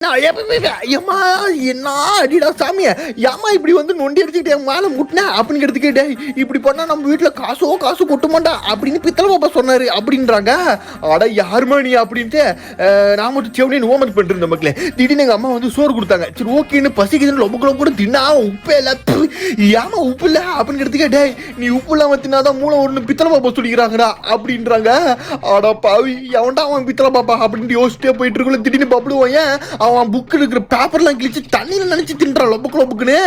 பார்த்தீங்கன்னா ஏமா என்ன அடிடா சாமியை ஏமா இப்படி வந்து நொண்டி அடிச்சுக்கிட்டு என் மேலே முட்டினேன் அப்படின்னு எடுத்துக்கிட்டே இப்படி பண்ணால் நம்ம வீட்டில் காசு கொட்டுமாண்டா அப்படின்னு பித்தளை பாப்பா சொன்னார் அப்படின்றாங்க. அட யாருமா நீ அப்படின்ட்டு நான் மட்டும் செவனே ஓமத் பண்ணிருந்தேன் மக்களே. திடீர்னு எங்கள் அம்மா வந்து சோறு கொடுத்தாங்க. சரி ஓகேன்னு பசிக்குதுன்னு ரொம்ப கூட தின்னா உப்பே இல்லை ஏமா உப்பு இல்லை அப்படின்னு எடுத்துக்கிட்டே நீ உப்பு இல்லாமல் தின்னாதான் மூளை ஒன்று பித்தளை பாப்பா சொல்லிக்கிறாங்கடா அப்படின்றாங்க. அட பாவி எவன்டா அவன் பித்தளை பாப்பா அப்படின்ட்டு யோசிச்சுட்டே போயிட்டு இருக்குள்ள திடீர்னு பப்ளுவான் அவன் புக்கு இருக்கிற பேப்பர்லாம் கிழிச்சு தண்ணியில் நினைச்சு தின்றான் லொப்புக்குன்னு.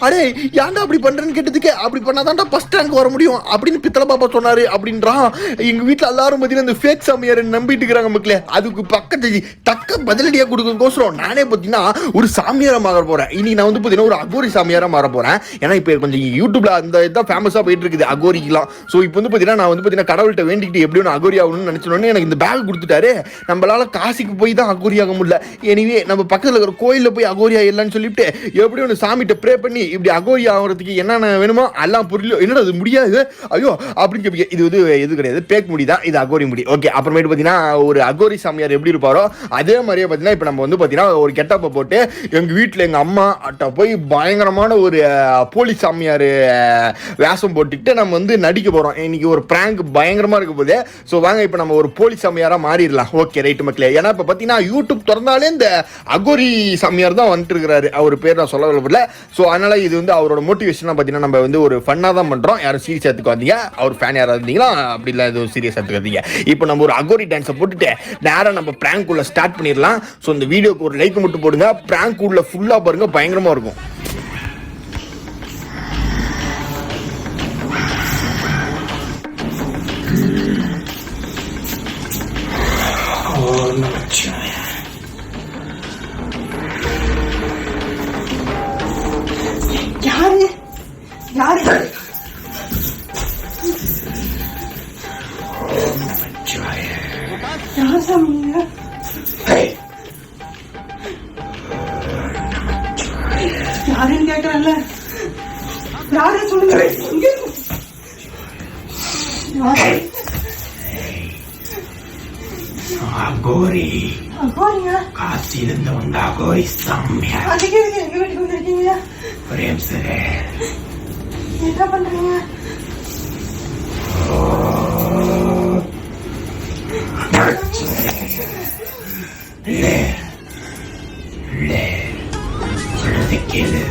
அடே ஏன்டா அப்படி பண்றேன்னு கேட்டதுக்கு அப்படி பண்ணாதான்டா ஃபர்ஸ்ட் ரேங்க் வர முடியும் அப்படின்னு பித்தளை பாப்பா சொன்னாரு அப்படின்றான். எங்க வீட்டில் எல்லாரும் பார்த்தீங்கன்னா இந்த ஃபேக் சாமியார் நம்பிட்டு இருக்கிறாங்க மக்களே. அதுக்கு பக்கத்து தக்க பதிலடியாக கொடுக்கறதுக்கோசரம் நானே பார்த்தீங்கன்னா ஒரு சாமியாரா மாற போறேன். இன்னைக்கு நான் வந்து பார்த்தீங்கன்னா ஒரு அகோரி சாமியாரா மாற போறேன். ஏன்னா இப்போ கொஞ்சம் யூடியூப்ல அந்த இதான் ஃபேமஸாக போயிட்டு இருக்குது அகோரிக்கலாம். ஸோ இப்போ வந்து பார்த்தீங்கன்னா நான் வந்து பார்த்தீங்கன்னா கடவுள்கிட்ட வேண்டிக்கிட்டு எப்படி ஒன்று அகோரி ஆகணும்னு நினைச்சோன்னே எனக்கு இந்த பேக் கொடுத்துட்டாரு. நம்மளால காசிக்கு போய் தான் அகோரி ஆக முடியல. எனிவே நம்ம பக்கத்தில் இருக்கிற கோயிலில் போய் அகோரி ஆகிடலான்னு சொல்லிட்டு எப்படி ஒன்று சாமிகிட்ட ப்ரே பண்ணி இப்படி அகோரி ஆகிறதுக்கு என்னென்ன வேணுமோ எல்லாம் பொருள் என்னடா அது முடியாது ஐயோ அப்படின்னு கேட்பீங்க. இது வந்து எது கிடையாது, பேக் முடி தான் இது, அகோரி முடி. ஓகே, அப்புறமேட்டு பார்த்தீங்கன்னா ஒரு அகோரி சாமியார் எப்படி இருப்பாரோ அதே மாதிரியே பார்த்தீங்கன்னா இப்போ நம்ம வந்து பார்த்தீங்கன்னா ஒரு கெட்டப்பை போட்டு எங்கள் வீட்டில் எங்கள் அம்மா அட்ட போய் பயங்கரமான ஒரு போலீஸ் சாமியார் வேஷம் போட்டுக்கிட்டு நம்ம வந்து நடிக்க போகிறோம். இன்னைக்கு ஒரு பிராங்க் பயங்கரமாக இருக்க போகுது. ஸோ வாங்க இப்போ நம்ம ஒரு போலீஸ் சாமியாராக மாறிடலாம். ஓகே ரைட்டு மக்களே. ஏன்னா இப்போ பார்த்தீங்கன்னா யூடியூப் திறந்தாலே இந்த அகோரி சாமியார் தான் வந்துட்டு இருக்கிறாரு. அவர் பேர் நான் சொல்ல விரும்பல. ஸோ அதனால இது வந்து அவரோட மோட்டிவேஷனாக பார்த்தீங்கன்னா நம்ம வந்து ஒரு ஃபன்னாக தான் பண்ணுறோம். யாரும் சீரியஸ் எடுத்துக்காதீங்க. அவர் ஃபேன் யாராவது இருந்தீங்கன்னா அப்படி இல்லை எதுவும் சீரியஸ் எடுத்துக்காதீங்க. இப்போ நம்ம ஒரு அகோரி டான்ஸை போட்டுட்டு நேராக நம்ம பிராங்க் உள்ள ஸ்டார்ட் பண்ணிடலாம். ஸோ இந்த வீடியோக்கு ஒரு லைக் மட்டும் போடுங்க. பிராங்க் உள்ள ஃபுல்லாக பாருங்க, பயங்கரமாக இருக்கும். யாரு யாரு யார் சாமிங்க? யாருன்னு கேட்கறல்ல, யாரு சொல்லுங்க. அகோரி அகோரியா? காசிலிருந்து வந்த அகோரி சாமியார். அதுக்கு எங்க வீட்டுக்கு வந்திருக்கீங்க? பிரேம் சரே என்ன பண்றீங்க? சொல்றது கேளு.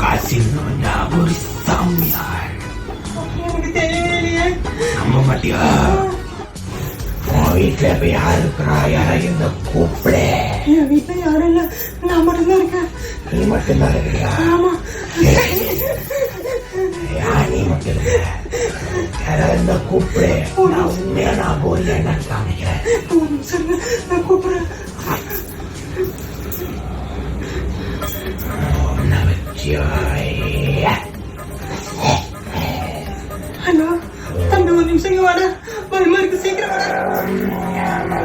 காசிலிருந்து வந்த அகோரி சாமியார். எனக்கு தெரியலையே. நம்ப மாட்டியா? வீட்டுல இப்ப யாரு இருக்கிறா? யாராவது கூப்பிடு. என் வீட்டுல யாரும் இல்ல, நான் மட்டும்தான் இருக்கேன். நீ மட்டும்தான் இருக்கிறியா? ஆமா. நீ மட்டும் இல்ல, யாராவது கூப்பிடு. நான் உண்மையா நான் போய் என்னன்னு காமிக்கிறேன். நான் கூப்பிடுறேன். ஹலோ தம்பி, ஒரு நிமிஷம் இங்க வாடா. பயமா இருக்கு, சீக்கிரம் வாடா.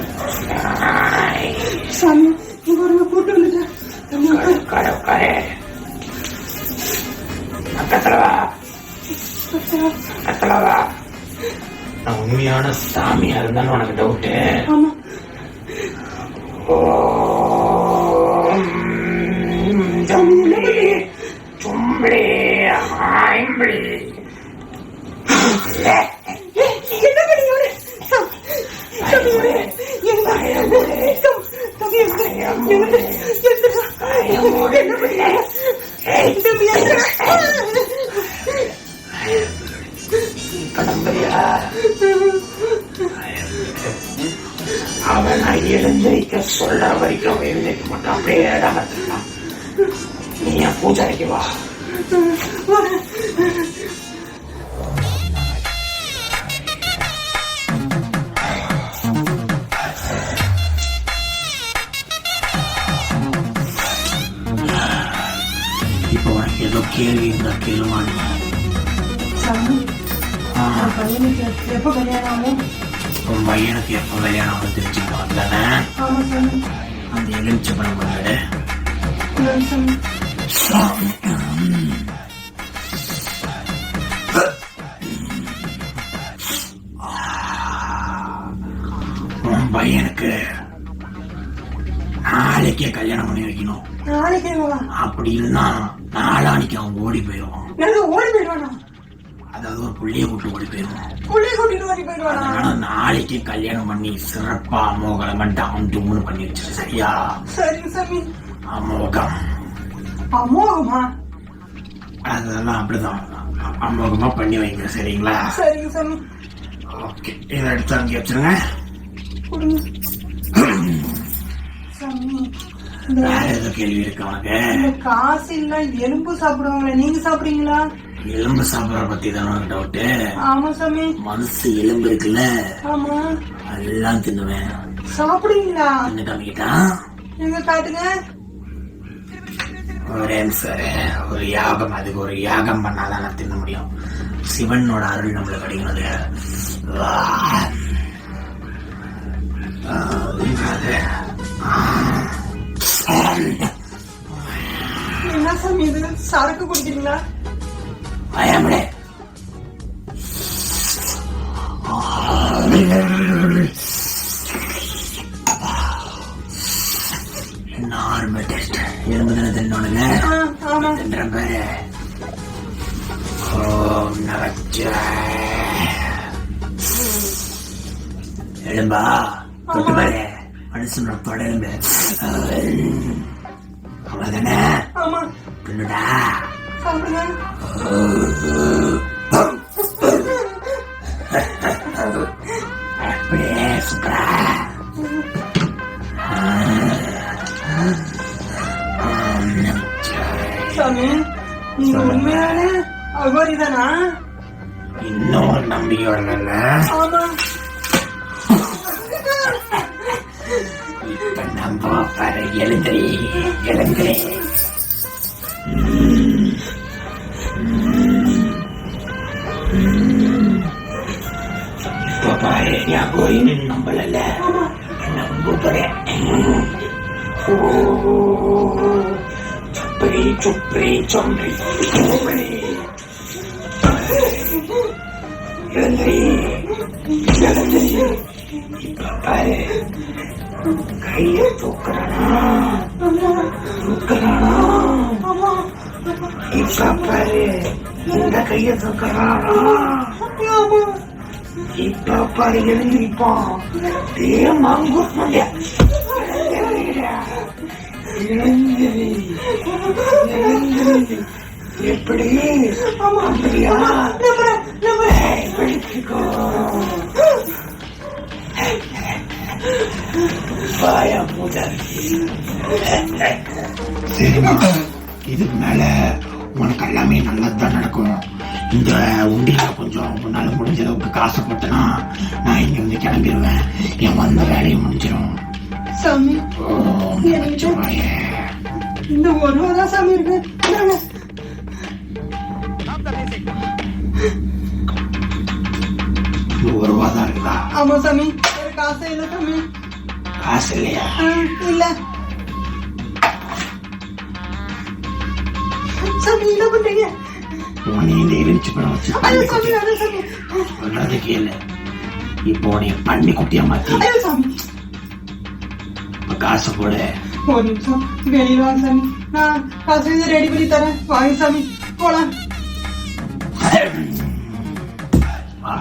சாமி இங்க ஒரு கூட்டு வந்துட்டேன். உண்மையான சாமியா இருந்தாலும் உனக்கு டவுட்டு. ஆமா. சும்பளி ஆம்பளி அவன் எழுந்திரிக்க சொல்ற வரைக்கும் எழுந்திரிக்க மாட்டான். அப்படியே இடமாட்டான். நீ என் பூஜைக்கு வா. இப்போ உனக்கு ஏதோ கேள்வி இருந்தா கேளுமான். எப்ப கல்யாணம் ஆகும்? உன் பையனுக்கு எப்ப கல்யாணம் ஆகும் தெரிஞ்சுக்கோ. தானே அந்த எலுமிச்சம்பழம் பண்ணாரு. உன் பையனுக்கு 4 நாளைக்கே கல்யாணம் பண்ணி வைக்கணும். நாளைக்கே வா. அப்படி இல்லைன்னா நாளானிக்கு அவன் ஓடி போயிடுவான். நல்லா ஓடி போயிடுவானா? அதாவது ஒரு புள்ளிய கூட்டு ஓடி போயிடுவான். புள்ளைய கூட்டிட்டு ஓடி போயிடுவானா? அதனால நாளைக்கே கல்யாணம் பண்ணி சிறப்பா அமோகலமா டாம் டூம்னு பண்ணி வச்சிரு. சரியா? சரிங்க சாமி. அமோகம். அமோகமா? அதெல்லாம் அப்படிதான் அமோகமா பண்ணி வைங்க. சரிங்களா? சரிங்க சாமி. ஓகே, இதை எடுத்து அங்கே வச்சிருங்க. கொடுங்க சாமி. வேற ஏதோ கேள்வி இருக்கு உனக்கு? இந்த காசு இல்ல எலும்பு சாப்பிடுவாங்களே, நீங்க சாப்பிடுறீங்களா? எலும்பு சாப்பிடற பத்தி தானே உனக்கு டவுட்? ஆமா சாமி. மனசு எலும்பு இருக்குல்ல, ஆமா. அதெல்லாம் தின்னுவேன். சாப்பிடுவீங்களா? என்ன காமிக்கிட்டா? எங்க காட்டுங்க. ஒரே சார், ஒரு யாகம், அதுக்கு ஒரு யாகம் பண்ணாதான் நான் தின்ன முடியும். சிவனோட அருள் நம்மளுக்கு கிடைக்கிறது. என்ன சாமி இது? சரக்கு குடிக்கிறீங்களா? பயமடே. Normal test. எலும்பு தானே தின்னோனுங்க? ஆமா. தின்ற பேரு ஓம் நமச்சிவாய. எலும்பா தொட்டு பாரு. மனுஷனோட தொட எலும்பு. அவ்வளவுதானே? ஆமா. தின்னுடா. சாப்பிடுங்க. அப்படியே சூப்பரா. சாமி, நீங்க உண்மையான அகோரிதானா? இன்னும் ஒரு நம்பிக்கை வரல. ஆமா. இப்ப நம்ப பாரு. எழுந்திரி எழுந்திரி. இப்ப பாரு, யாகோரின்னு நம்பல. நம்ப போறேன். சுப்பரி சுப்பரி சொன்றி சுப்பரி. எழுந்திரி எழுந்திரி. இப்ப பாரு, கைய தூக்குறானா தூக்குறானா. இப்ப பாரு, இந்த கைய தூக்குறானா. இப்ப பாரு, எழுந்திருப்பான். ஏ மாங்கூஸ் மண்டிய. எழுந்திரி எழுந்திரி. எப்படி? அப்படியா? படிச்சுக்கோ. வாயா பூஜாரி. சரிம்மா, இதுக்கு மேல உனக்கு எல்லாமே நல்லதுதான் நடக்கும். இந்த உண்டியில கொஞ்சம் உன்னால முடிஞ்ச அளவுக்கு காசு போட்டனா நான் இங்க வந்து கிளம்பிடுவேன். என் வந்த வேலையை முடிஞ்சிடும். சாமி, ஓம் நமச்சிவாய. இந்த ஒரு ரூபா தான் சாமி இருக்கு. ஒரு ரூபா தான் இருக்குதா? ஆமா சாமி. ஒரு காசே இல்ல சாமி. காசு இல்லையா? இல்ல சாமி. என்ன பண்றீங்க? உன்னை இந்த எரிச்சு படம் வச்சு ஐயோ சாமி, ஐயோ சாமி. சொல்றது கேளு. இப்போ உன்னை பண்ணி குட்டியா மாத்தி ஐயோ சாமி. காசு போடு. ஒரு நிமிஷம் வெளியில வாங்க சாமி. நான் காசு ரெடி பண்ணி தரேன். வாங்க சாமி, போலாம். வா.